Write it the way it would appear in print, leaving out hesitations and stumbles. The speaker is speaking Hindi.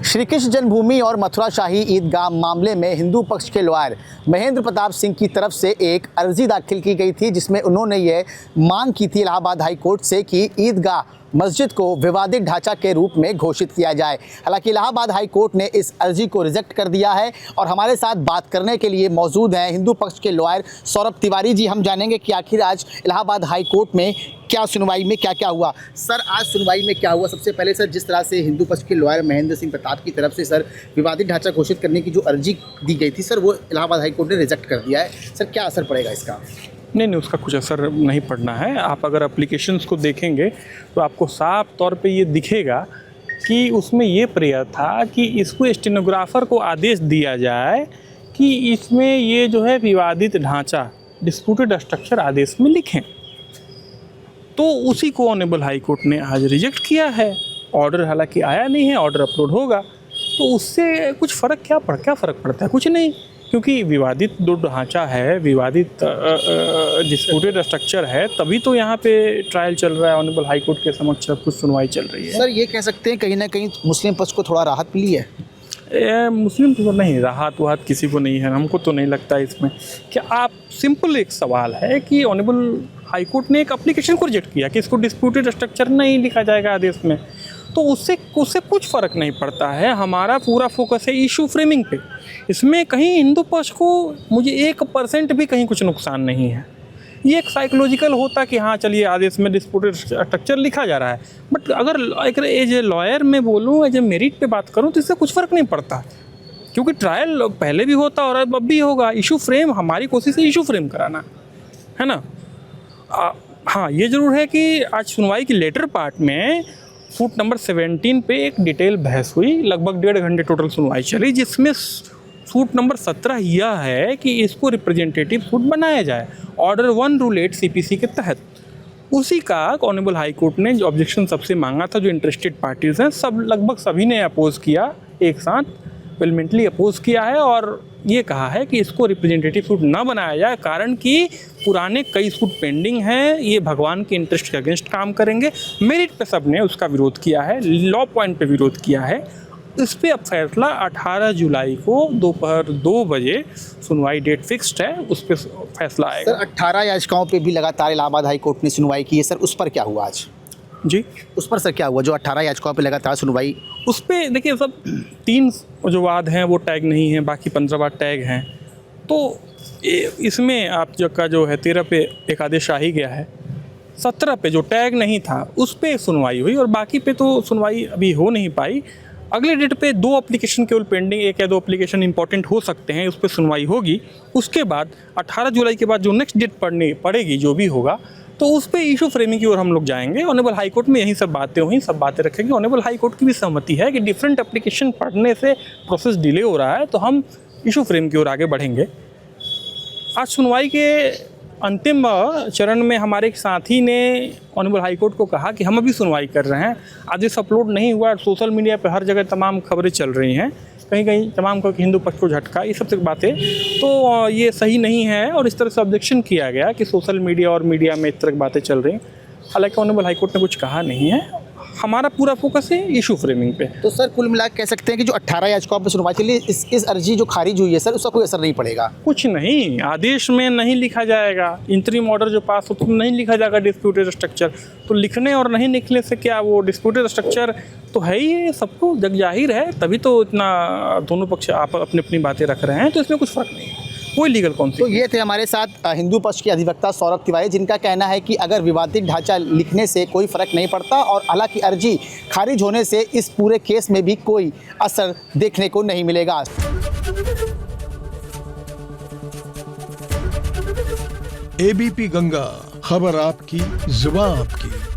श्री कृष्ण जन्मभूमि और मथुरा शाही ईदगाह मामले में हिंदू पक्ष के लॉयर महेंद्र प्रताप सिंह की तरफ से एक अर्जी दाखिल की गई थी, जिसमें उन्होंने ये मांग की थी इलाहाबाद हाई कोर्ट से कि ईदगाह मस्जिद को विवादित ढांचा के रूप में घोषित किया जाए। हालांकि इलाहाबाद हाई कोर्ट ने इस अर्जी को रिजेक्ट कर दिया है और हमारे साथ बात करने के लिए मौजूद हैं हिंदू पक्ष के लॉयर सौरभ तिवारी जी। हम जानेंगे कि आखिर आज इलाहाबाद हाई कोर्ट में क्या सुनवाई में क्या क्या हुआ। सर, आज सुनवाई में क्या हुआ? सबसे पहले सर, जिस तरह से हिंदू पक्ष के लॉयर महेंद्र सिंह प्रताप की तरफ से सर विवादित ढांचा घोषित करने की जो अर्जी दी गई थी सर, वो इलाहाबाद हाई कोर्ट ने रिजेक्ट कर दिया है। सर, क्या असर पड़ेगा इसका? नहीं, उसका कुछ असर नहीं पड़ना है। आप अगर एप्लीकेशंस को देखेंगे तो आपको साफ तौर पे ये दिखेगा कि उसमें ये प्रेयर था कि इसको स्टेनोग्राफर को आदेश दिया जाए कि इसमें ये जो है विवादित ढांचा डिस्प्यूटेड स्ट्रक्चर आदेश में लिखें। तो उसी को ऑनरेबल हाई कोर्ट ने आज रिजेक्ट किया है। ऑर्डर हालांकि आया नहीं है, ऑर्डर अपलोड होगा, तो उससे कुछ क्या फ़र्क पड़ता है? कुछ नहीं, क्योंकि विवादित जो ढांचा है, विवादित डिस्प्यूटेड स्ट्रक्चर है, तभी तो यहाँ पे ट्रायल चल रहा है, ऑनरेबल हाई कोर्ट के समक्ष कुछ सुनवाई चल रही है। सर, ये कह सकते हैं कहीं ना कहीं मुस्लिम पक्ष को थोड़ा राहत मिली है? मुस्लिम तो नहीं, राहत किसी को नहीं है, हमको तो नहीं लगता इसमें। क्या आप सिंपल एक सवाल है कि ऑनरेबल हाई कोर्ट ने एक एप्लीकेशन को रिजेक्ट किया कि इसको डिस्प्यूटेड स्ट्रक्चर नहीं लिखा जाएगा आदेश में, तो उससे कुछ फ़र्क नहीं पड़ता है। हमारा पूरा फोकस है इशू फ्रेमिंग पे। इसमें कहीं हिंदू पक्ष को मुझे 1% भी कहीं कुछ नुकसान नहीं है। ये एक साइकोलॉजिकल होता कि हाँ चलिए आदेश में डिस्प्यूटेड स्ट्रक्चर लिखा जा रहा है, बट अगर एक एज ए लॉयर मैं बोलूँ, एज ए मेरिट पे बात करूँ, तो इससे कुछ फ़र्क नहीं पड़ता, क्योंकि ट्रायल पहले भी होता और अब भी होगा। इशू फ्रेम, हमारी कोशिश है इशू फ्रेम कराना, है ना। हाँ, ये ज़रूर है कि आज सुनवाई की लेटर पार्ट में फुट नंबर 17 पे एक डिटेल बहस हुई, लगभग 1.5 घंटे टोटल सुनवाई चली, जिसमें फुट नंबर 17 यह है कि इसको रिप्रेजेंटेटिव फुट बनाया जाए ऑर्डर 1 रूल 8 CPC के तहत। उसी का ऑनरेबल हाई कोर्ट ने जो ऑब्जेक्शन सबसे मांगा था, जो इंटरेस्टेड पार्टीज़ हैं, लगभग सभी ने अपोज़ किया, एक साथ वेलमेंटली अपोज़ किया है और ये कहा है कि इसको रिप्रेजेंटेटिव सूट ना बनाया जाए, कारण कि पुराने कई सूट पेंडिंग हैं, ये भगवान के इंटरेस्ट के अगेंस्ट काम करेंगे। मेरिट पे सब ने उसका विरोध किया है, लॉ पॉइंट पे विरोध किया है। इस पे अब फैसला 18 जुलाई को दोपहर 2 बजे सुनवाई डेट फिक्स्ड है, उस पर फैसला आएगा। सर, 18 याचिकाओं पे भी लगातार इलाहाबाद हाई कोर्ट ने सुनवाई की है सर, उस पर क्या हुआ आज? जी, उस पर सर क्या हुआ, जो 18 याचिकाओं पे लगातार सुनवाई? उस पर देखिए, सब 3 जो वाद हैं वो टैग नहीं हैं, बाकी 15 वाद टैग हैं। तो इसमें आप जो है 13 पे एक आदेश आ ही गया है, 17 पे जो टैग नहीं था उस पर सुनवाई हुई और बाकी पे तो सुनवाई अभी हो नहीं पाई। अगले डेट पे 2 एप्लीकेशन केवल पेंडिंग, 1 या 2 एप्लीकेशन इंपॉर्टेंट हो सकते हैं, उस पर सुनवाई होगी। उसके बाद 18 जुलाई के बाद जो नेक्स्ट डेट पड़ेगी, जो भी होगा, तो उस पर इशू फ्रेमिंग की ओर हम लोग जाएंगे। ऑनरेबल हाई कोर्ट में यही सब बातें हुई, सब बातें रखेंगे। ऑनरेबल हाई कोर्ट की भी सहमति है कि डिफरेंट एप्लीकेशन पढ़ने से प्रोसेस डिले हो रहा है, तो हम इशू फ्रेम की ओर आगे बढ़ेंगे। आज सुनवाई के अंतिम चरण में हमारे एक साथी ने ऑनरेबल हाई कोर्ट को कहा कि हम अभी सुनवाई कर रहे हैं, आदेश अपलोड नहीं हुआ, सोशल मीडिया पर हर जगह तमाम खबरें चल रही हैं, कहीं कहीं तमाम को हिंदू पक्ष को झटका, ये सब बातें तो ये सही नहीं है और इस तरह से ऑब्जेक्शन किया गया कि सोशल मीडिया और मीडिया में इस तरह की बातें चल रही। हालांकि ऑनरेबल हाई कोर्ट ने कुछ कहा नहीं है, हमारा पूरा फोकस है इशू फ्रेमिंग पे। तो सर, कुल मिला कह सकते हैं कि जो 18 याचिकाओं पर सुनवाई चली, इस अर्जी जो खारिज हुई है सर, उसका कोई असर नहीं पड़ेगा? कुछ नहीं, आदेश में नहीं लिखा जाएगा, इंतरिम ऑर्डर जो पास हो तो नहीं लिखा जाएगा डिस्प्यूटेड स्ट्रक्चर। तो लिखने और नहीं लिखने से क्या, वो डिस्प्यूटेड स्ट्रक्चर तो है ही है, सबको जग जाहिर है, तभी तो इतना दोनों पक्ष आप अपनी अपनी बातें रख रहे हैं, तो इसमें कुछ फ़र्क नहीं है, कोई लीगल कॉन्फ्लिक्ट। तो ये थे हमारे साथ हिंदू पक्ष के अधिवक्ता सौरभ तिवारी, जिनका कहना है कि अगर विवादित ढांचा लिखने से कोई फ़र्क नहीं पड़ता और हालांकि अर्जी खारिज होने से इस पूरे केस में भी कोई असर देखने को नहीं मिलेगा। ABP गंगा, खबर आपकी, जुबान आपकी।